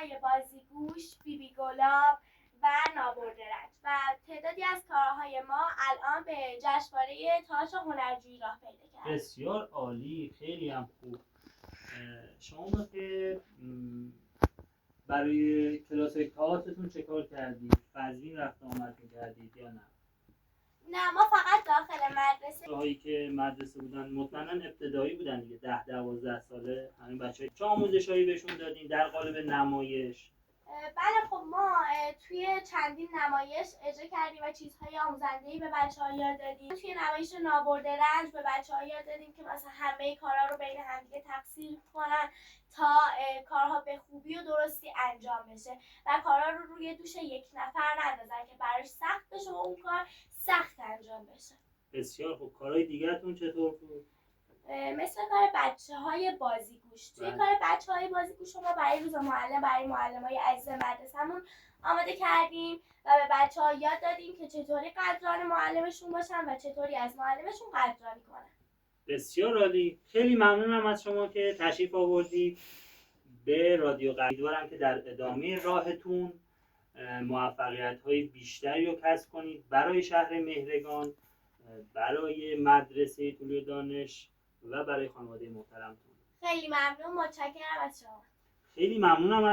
کارهای بازیگوش، بیبی گلاب و نابردرنج و تعدادی از کارهای ما الان به جشنواره تئاتر هنرجویی راه پیدا کرد. بسیار عالی، خیلی هم خوب. شما که برای کلاس تئاترتون چه کار کردید؟ فضوین رفت آمد کردید یا نه؟ نه، ما فقط داخل مدرسه هایی که مدرسه بودن مطمئنا ابتدایی بودن دیگه، 10-12 ساله همین بچه‌ها. چه آموزشایی بهشون دادین در قالب نمایش؟ بله خب ما توی چندین نمایش اجرا کردیم و چیزهای آموزنده‌ای به بچه‌ها یاد دادیم. توی نمایش نابردرنج به بچه‌ها یاد دادیم که مثلا همه کارا رو بین همدیگه تقسیم کنن تا کارها به خوبی و درستی انجام بشه و کارا رو روی دوش یک نفر نندازن که براش سخت بشه و اون کار سخت انجام بشه. بسیار خوب. کارهای دیگه‌تون چطور بود؟ مثل کار بچه‌های بازیگوش. توی کار بچه‌های بازیگوش ما برای روز معلم برای معلمای عزیز مدرسه‌مون آماده کردیم و به بچه‌ها یاد دادیم که چطوری قدردان معلمشون باشن و چطوری از معلمشون قدردانی کنن. بسیار عالی. خیلی ممنونم از شما که تشریف آوردید به رادیو قدیر. امیدوارم که در ادامه راهتون موفقیت‌های بیشتری رو کسب کنید برای شهر مهرگان، برای مدرسه طلوع دانش و برای خانواده محترمتون. خیلی ممنون، متشکرم از شما. خیلی ممنونم از